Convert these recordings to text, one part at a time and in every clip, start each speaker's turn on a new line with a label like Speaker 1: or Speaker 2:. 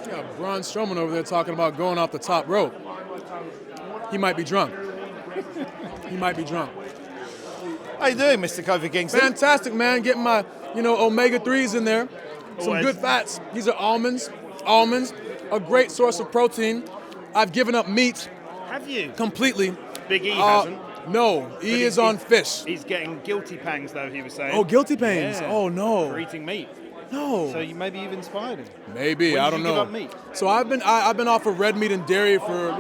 Speaker 1: Yeah, Braun Strowman over there talking about going off the top rope. He might be drunk. He might be drunk.
Speaker 2: How you doing, Mr. Kofi Kingston?
Speaker 1: Fantastic, man. Getting my, omega-3s in there. Some
Speaker 2: Always.
Speaker 1: good fats. These are almonds. Almonds, a great source of protein. I've given up meat
Speaker 2: Have you?
Speaker 1: completely.
Speaker 2: Big E hasn't.
Speaker 1: No, he is on fish.
Speaker 2: He's getting guilty pangs, though, he was saying.
Speaker 1: Oh, guilty pains.
Speaker 2: Yeah.
Speaker 1: Oh, no.
Speaker 2: For eating meat.
Speaker 1: No.
Speaker 2: So maybe you've inspired him.
Speaker 1: Maybe,
Speaker 2: When
Speaker 1: I
Speaker 2: did
Speaker 1: don't
Speaker 2: you
Speaker 1: know.
Speaker 2: give up meat?
Speaker 1: So I've been off of red meat and dairy for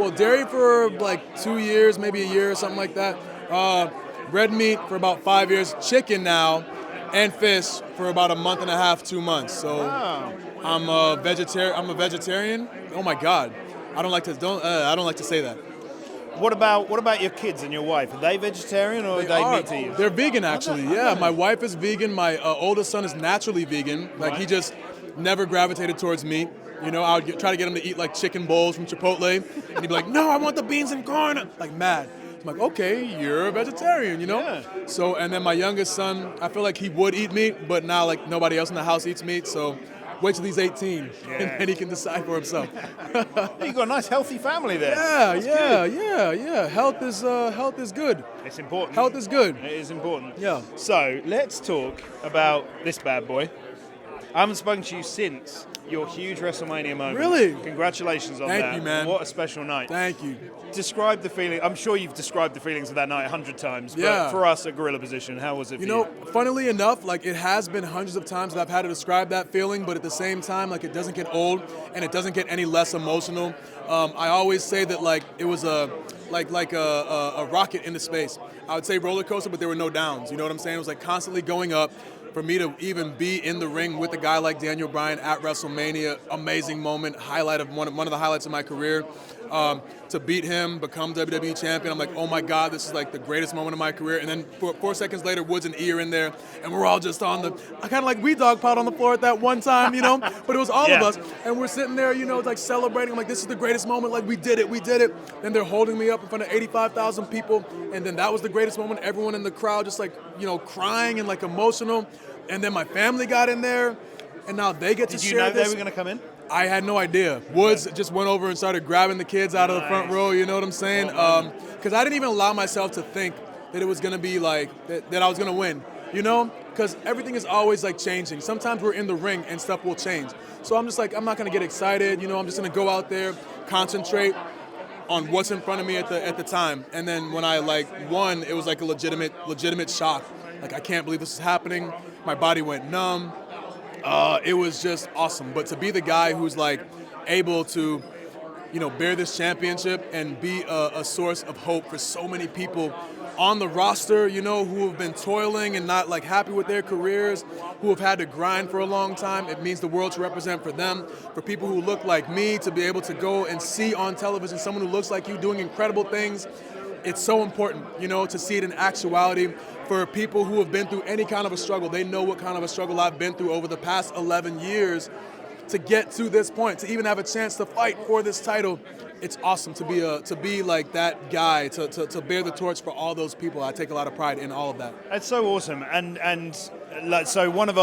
Speaker 1: like 2 years, maybe a year or something like that. Red meat for about 5 years, chicken now, and fish for about a month and a half, 2 months. So
Speaker 2: Wow.
Speaker 1: I'm a vegetarian. Oh my God, I don't like to say that.
Speaker 2: What about your kids and your wife? Are they vegetarian or are they meat eaters?
Speaker 1: They're vegan, actually.
Speaker 2: I
Speaker 1: Yeah,
Speaker 2: don't know.
Speaker 1: my wife is vegan. My oldest son is naturally vegan. Like
Speaker 2: Right.
Speaker 1: he just never gravitated towards meat. I would try to get him to eat like chicken bowls from Chipotle, and he'd be like, "No, I want the beans and corn." Like mad. I'm like, "Okay, you're a vegetarian,"
Speaker 2: Yeah.
Speaker 1: So, and then my youngest son, I feel like he would eat meat, but now like nobody else in the house eats meat. So, wait till he's 18, and then he can decide for himself.
Speaker 2: You've got a nice healthy family there.
Speaker 1: Yeah. Health is good.
Speaker 2: It's important.
Speaker 1: Health is good.
Speaker 2: It is important.
Speaker 1: Yeah.
Speaker 2: So let's talk about this bad boy. I haven't spoken to you since your huge WrestleMania moment.
Speaker 1: Really?
Speaker 2: Congratulations on that.
Speaker 1: Thank you, man.
Speaker 2: What a special night.
Speaker 1: Thank you.
Speaker 2: Describe the feeling. I'm sure you've described the feelings of that night 100 times. But
Speaker 1: Yeah.
Speaker 2: for us at Gorilla Position, how was it for you?
Speaker 1: Funnily enough, like it has been hundreds of times that I've had to describe that feeling, but at the same time, like it doesn't get old and it doesn't get any less emotional. I always say that like it was a rocket into space. I would say roller coaster, but there were no downs. You know what I'm saying? It was like constantly going up. For me to even be in the ring with a guy like Daniel Bryan at WrestleMania, amazing moment, highlight of one of the highlights of my career. To beat him, become WWE champion, I'm like, oh my God, this is like the greatest moment of my career. And then 4 seconds later, Woods and E are in there, and we're all just I kind of like we dog piled on the floor at that one time, but it was all of us, and we're sitting there, like celebrating. I'm like, this is the greatest moment, like we did it. Then they're holding me up in front of 85,000 people, and then that was the greatest moment. Everyone in the crowd just like, crying and like emotional. And then my family got in there, and now they get to share this.
Speaker 2: Did you know they were going to come in?
Speaker 1: I had no idea. Woods just went over and started grabbing the kids out of the front row, you know what I'm saying? Because I didn't even allow myself to think that it was going to be like, that I was going to win, Because everything is always like changing. Sometimes we're in the ring and stuff will change. So I'm just like, I'm not going to get excited, I'm just going to go out there, concentrate on what's in front of me at the time. And then when I like won, it was like a legitimate shock. Like, I can't believe this is happening. My body went numb. It was just awesome. But to be the guy who's like able to, bear this championship and be a source of hope for so many people on the roster, who have been toiling and not like happy with their careers, who have had to grind for a long time. It means the world to represent for them, for people who look like me to be able to go and see on television someone who looks like you doing incredible things. It's so important, to see it in actuality. For people who have been through any kind of a struggle, they know what kind of a struggle I've been through over the past 11 years to get to this point, to even have a chance to fight for this title. It's awesome to be like that guy, to bear the torch for all those people. I take a lot of pride in all of that.
Speaker 2: It's so awesome, and so one of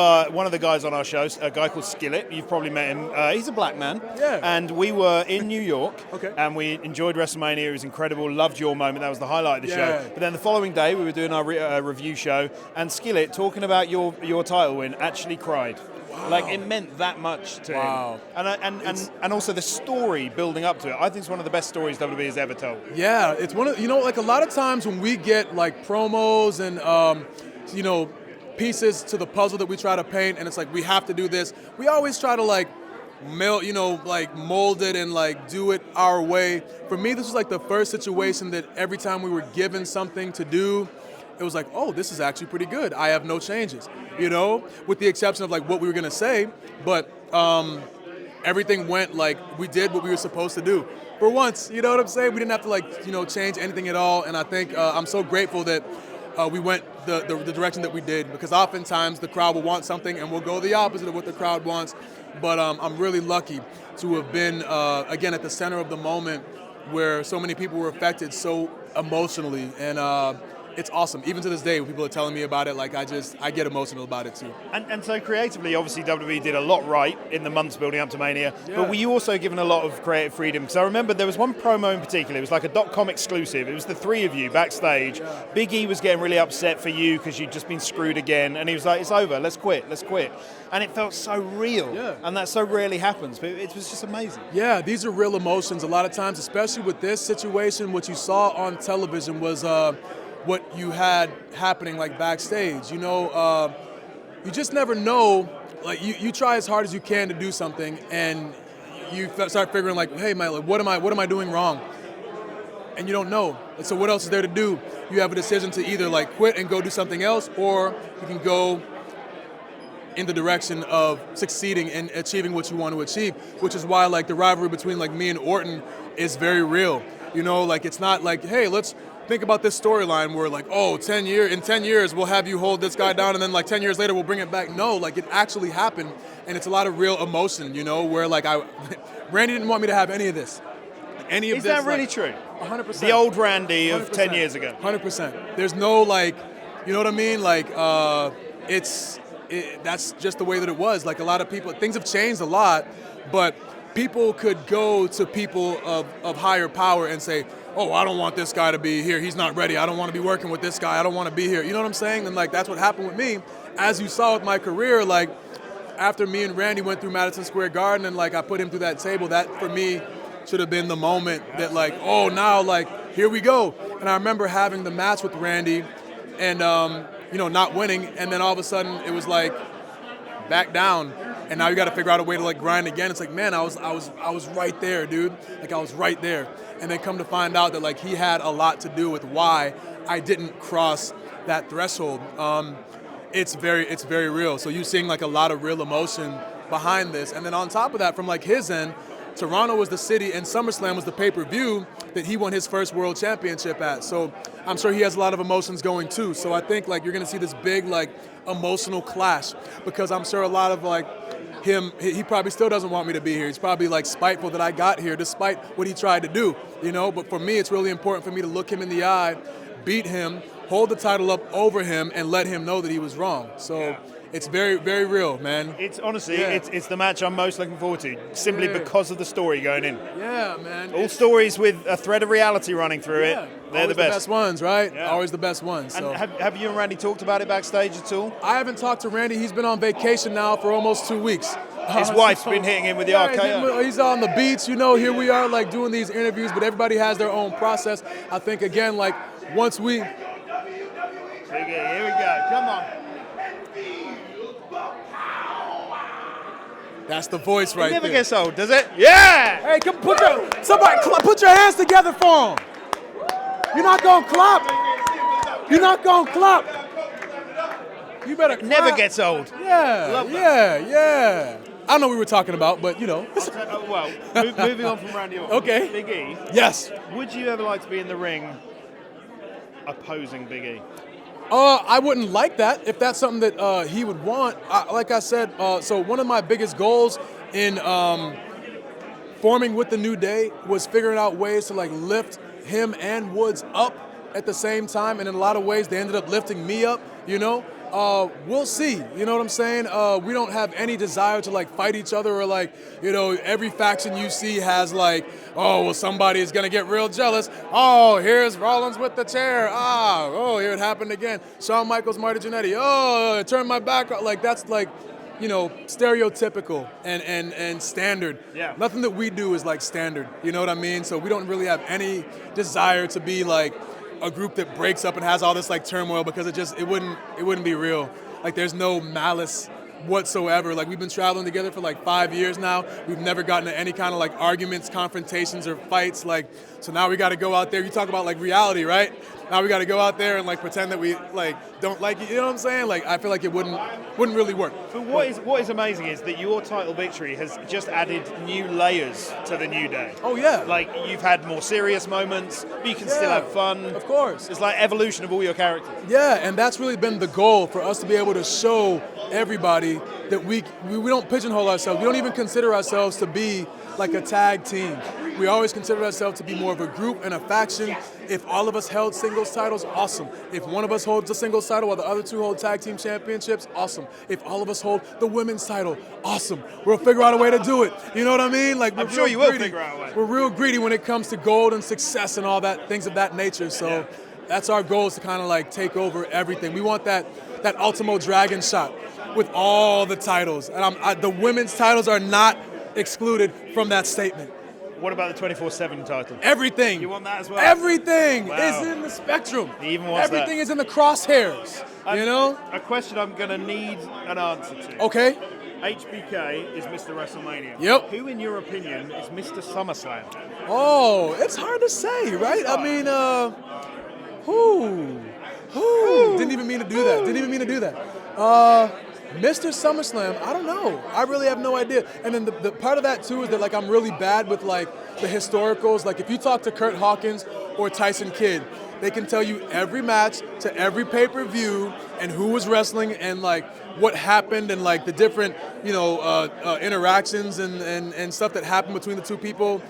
Speaker 2: the guys on our show, a guy called Skillet, you've probably met him. He's a black man,
Speaker 1: Yeah.
Speaker 2: And we were in New York,
Speaker 1: Okay.
Speaker 2: and we enjoyed WrestleMania. It was incredible. Loved your moment. That was the highlight of the
Speaker 1: Yeah.
Speaker 2: show. But then the following day, we were doing our review show, and Skillet, talking about your title win, actually cried.
Speaker 1: Wow.
Speaker 2: Like it meant that much to
Speaker 1: Wow.
Speaker 2: him, and also the story building up to it. I think it's one of the best stories WWE has ever told.
Speaker 1: Yeah, it's one of, like a lot of times when we get like promos and, pieces to the puzzle that we try to paint, and it's like, we have to do this. We always try to like mold it and like do it our way. For me, this was like the first situation that every time we were given something to do, it was like, oh, this is actually pretty good. I have no changes, with the exception of like what we were gonna say, but everything went like we did what we were supposed to do. For once, you know what I'm saying? We didn't have to like, change anything at all, and I think I'm so grateful that we went the direction that we did, because oftentimes the crowd will want something and we'll go the opposite of what the crowd wants. But I'm really lucky to have been, again, at the center of the moment where so many people were affected so emotionally. And it's awesome. Even to this day, when people are telling me about it, like I get emotional about it too.
Speaker 2: And so creatively, obviously WWE did a lot right in the months building up to Mania,
Speaker 1: Yeah.
Speaker 2: but were you also given a lot of creative freedom? Because I remember there was one promo in particular, it was like a .com exclusive, it was the three of you backstage.
Speaker 1: Yeah.
Speaker 2: Big E was getting really upset for you because you'd just been screwed again, and he was like, it's over, let's quit. And it felt so real,
Speaker 1: Yeah.
Speaker 2: and that so rarely happens, but it was just amazing.
Speaker 1: Yeah, these are real emotions a lot of times, especially with this situation. What you saw on television was what you had happening like backstage. You know, you just never know. Like you try as hard as you can to do something, and you start figuring like, hey man, like, what am I doing wrong? And you don't know. And so what else is there to do? You have a decision to either like quit and go do something else, or you can go in the direction of succeeding and achieving what you want to achieve, which is why like the rivalry between like me and Orton is very real. You know, like it's not like, hey, let's think about this storyline where like, oh, in 10 years we'll have you hold this guy down and then like 10 years later we'll bring it back. No, like it actually happened, and it's a lot of real emotion, you know, where like Randy didn't want me to have any of this.
Speaker 2: Is that really true?
Speaker 1: 100%.
Speaker 2: The old Randy of 10 years ago.
Speaker 1: 100%. There's no like, you know what I mean? Like that's just the way that it was. Like a lot of people, things have changed a lot, but people could go to people of higher power and say, oh, I don't want this guy to be here. He's not ready. I don't want to be working with this guy. I don't want to be here. You know what I'm saying? And like that's what happened with me. As you saw with my career, like after me and Randy went through Madison Square Garden and like I put him through that table, that for me should have been the moment that like, oh, now like here we go. And I remember having the match with Randy and you know, not winning, and then all of a sudden it was like back down, and now you got to figure out a way to like grind again. It's like, man, I was right there, dude. Like I was right there, and then come to find out that like he had a lot to do with why I didn't cross that threshold. It's very real. So you're seeing like a lot of real emotion behind this, and then on top of that, from like his end, Toronto was the city and SummerSlam was the pay-per-view that he won his first world championship at. So I'm sure he has a lot of emotions going too. So I think like you're gonna see this big like emotional clash, because I'm sure a lot of like him, he probably still doesn't want me to be here. He's probably like spiteful that I got here despite what he tried to do, you know? But for me, it's really important for me to look him in the eye, beat him, hold the title up over him, and let him know that he was wrong. So it's very, very real, man.
Speaker 2: It's honestly, it's the match I'm most looking forward to, simply because of the story going in.
Speaker 1: Yeah, man.
Speaker 2: All stories with a thread of reality running through it, they're
Speaker 1: always
Speaker 2: the best.
Speaker 1: The best ones, right?
Speaker 2: Yeah.
Speaker 1: Always the best ones. So.
Speaker 2: And have you and Randy talked about it backstage at all?
Speaker 1: I haven't talked to Randy. He's been on vacation now for almost 2 weeks.
Speaker 2: His wife's been hitting him with the RKO.
Speaker 1: He's on the beach, you know. Here we are, like doing these interviews, but everybody has their own process. I think again, like once we.
Speaker 2: Here we go. Come on.
Speaker 1: That's the voice right there.
Speaker 2: It never gets old, does it? Yeah!
Speaker 1: Hey, come put your hands together for him. You're not gonna clap. You're not gonna clap. You better clap.
Speaker 2: Never gets old.
Speaker 1: Yeah, yeah. I don't know what we were talking about, but you know.
Speaker 2: Well, moving on from Randy Orton.
Speaker 1: Okay.
Speaker 2: Big E.
Speaker 1: Yes.
Speaker 2: Would you ever like to be in the ring opposing Big E?
Speaker 1: I wouldn't like that if that's something that he would want. Like I said, so one of my biggest goals in forming with the New Day was figuring out ways to like lift him and Woods up at the same time, and in a lot of ways they ended up lifting me up, you know. We'll see, you know what I'm saying? We don't have any desire to like fight each other, or like, you know, every faction you see has like, oh, well, somebody is gonna get real jealous. Oh, here's Rollins with the chair. Oh, here it happened again. Shawn Michaels, Marty Jannetty. Oh, turn my back. Like that's like, you know, stereotypical and standard. Yeah. Nothing that we do is like standard. You know what I mean? So we don't really have any desire to be like a group that breaks up and has all this like turmoil, because it wouldn't be real. Like there's no malice whatsoever. Like we've been traveling together for like 5 years now. We've never gotten to any kind of like arguments, confrontations, or fights. Like, so now we got to go out there. You talk about like reality, right? Now we got to go out there and like pretend that we like don't like it. You know what I'm saying? Like I feel like it wouldn't really work.
Speaker 2: But what is amazing is that your title victory has just added new layers to the New Day.
Speaker 1: Oh yeah.
Speaker 2: Like you've had more serious moments, but you can still have fun.
Speaker 1: Of course.
Speaker 2: It's like evolution of all your characters.
Speaker 1: Yeah, and that's really been the goal, for us to be able to show everybody that we don't pigeonhole ourselves. We don't even consider ourselves to be like a tag team. We always consider ourselves to be more of a group and a faction. If all of us held singles titles, awesome. If one of us holds the singles title while the other two hold tag team championships, awesome. If all of us hold the women's title, awesome. We'll figure out a way to do it. You know what I mean? Like,
Speaker 2: I'm sure you will figure out a way.
Speaker 1: We're real greedy when it comes to gold and success and all that, things of that nature. So that's our goal, is to kind of like take over everything. We want that Ultimo Dragon shot with all the titles. And the women's titles are not excluded from that statement.
Speaker 2: What about the 24/7 title?
Speaker 1: Everything.
Speaker 2: You want that as well?
Speaker 1: Everything
Speaker 2: Wow.
Speaker 1: is in the spectrum.
Speaker 2: He even wants
Speaker 1: Everything
Speaker 2: that.
Speaker 1: is in the crosshairs. You know?
Speaker 2: A question I'm going to need an answer to.
Speaker 1: Okay.
Speaker 2: HBK is Mr. WrestleMania.
Speaker 1: Yep.
Speaker 2: Who, in your opinion, is Mr. SummerSlam?
Speaker 1: Oh, it's hard to say, right? I mean, who? Didn't even mean to do that. Mr. SummerSlam, I don't know. I really have no idea. And then the part of that too is that like I'm really bad with like the historicals. Like if you talk to Kurt Hawkins or Tyson Kidd, they can tell you every match to every pay-per-view and who was wrestling and like what happened and like the different interactions and stuff that happened between the two people.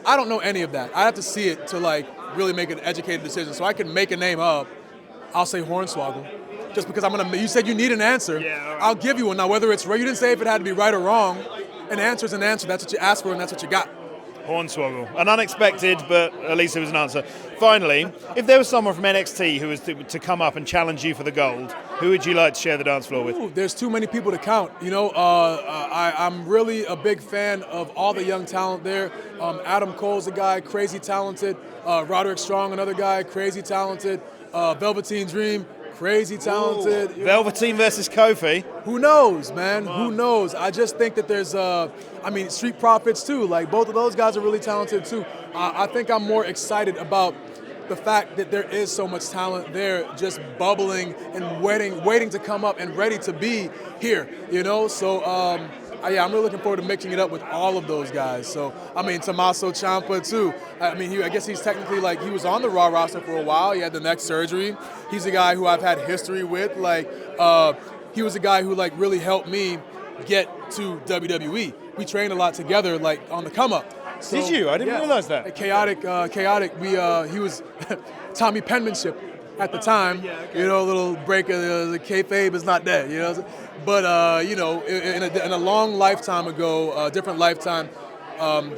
Speaker 1: I don't know any of that. I have to see it to like really make an educated decision. So I can make a name up. I'll say Hornswoggle. Just because you said you need an answer,
Speaker 2: Yeah, all right.
Speaker 1: I'll give you one. Now, whether it's right, you didn't say if it had to be right or wrong. An answer is an answer. That's what you asked for, and that's what you got.
Speaker 2: Hornswoggle. An unexpected, but at least it was an answer. Finally, if there was someone from NXT who was to come up and challenge you for the gold, who would you like to share the dance floor with?
Speaker 1: Ooh, there's too many people to count. You know, I'm really a big fan of all the young talent there. Adam Cole's a guy, crazy talented. Roderick Strong, another guy, crazy talented. Velveteen Dream, crazy talented.
Speaker 2: Ooh, Velveteen versus Kofi.
Speaker 1: Who knows, man? Who knows? I just think that there's, Street Profits too. Like both of those guys are really talented too. I think I'm more excited about the fact that there is so much talent there, just bubbling and waiting to come up and ready to be here. You know, so I'm really looking forward to mixing it up with all of those guys. So Tommaso Ciampa too. I guess he's technically like he was on the Raw roster for a while. He had the neck surgery. He's a guy who I've had history with. Like he was a guy who like really helped me get to WWE. We trained a lot together, like on the come up. So,
Speaker 2: Did you? I didn't realize that.
Speaker 1: Chaotic. He was Tommy Penmanship at the time. You know, a little break of the kayfabe is not dead. You know, but in a long lifetime ago, different lifetime,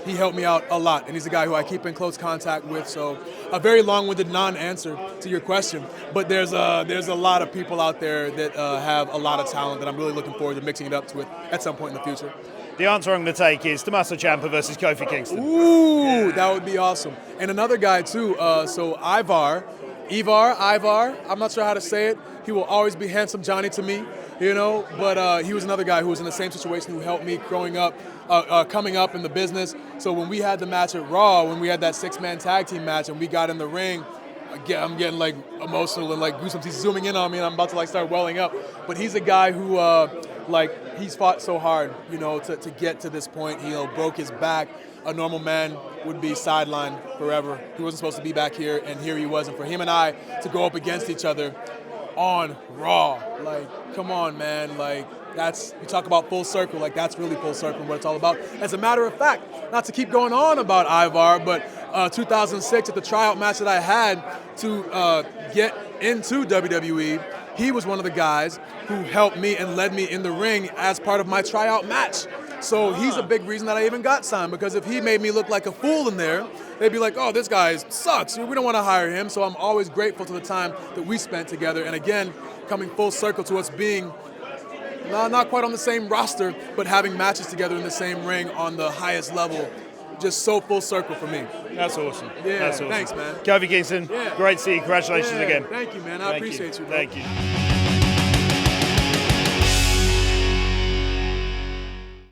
Speaker 1: he helped me out a lot, and he's a guy who I keep in close contact with. So a very long-winded non-answer to your question, but there's a lot of people out there that have a lot of talent that I'm really looking forward to mixing it up with at some point in the future.
Speaker 2: The answer I'm going to take is Tommaso Ciampa versus Kofi Kingston.
Speaker 1: Ooh, that would be awesome. And another guy too. So Ivar, I'm not sure how to say it. He will always be Handsome Johnny to me, you know. But he was another guy who was in the same situation, who helped me growing up, coming up in the business. So when we had the match at Raw, when we had that 6-man tag team match, and we got in the ring, I'm getting like emotional and like goosebumps. He's zooming in on me, and I'm about to like start welling up. But he's a guy who he's fought so hard, you know, to get to this point. He broke his back. A normal man would be sidelined forever. He wasn't supposed to be back here, and here he was. And for him and I to go up against each other on Raw, like, come on, man. Like, you talk about full circle, like that's really full circle and what it's all about. As a matter of fact, not to keep going on about Ivar, but 2006 at the tryout match that I had to get into WWE, he was one of the guys who helped me and led me in the ring as part of my tryout match. So he's a big reason that I even got signed, because if he made me look like a fool in there, they'd be like, oh, this guy sucks. We don't want to hire him. So I'm always grateful to the time that we spent together. And again, coming full circle to us being not quite on the same roster, but having matches together in the same ring on the highest level. Just so full circle for me.
Speaker 2: That's awesome.
Speaker 1: Yeah,
Speaker 2: That's awesome.
Speaker 1: Thanks, man.
Speaker 2: Kofi Kingston, great to see you. Congratulations again.
Speaker 1: Thank you, man. I appreciate you, bro.
Speaker 2: Thank you.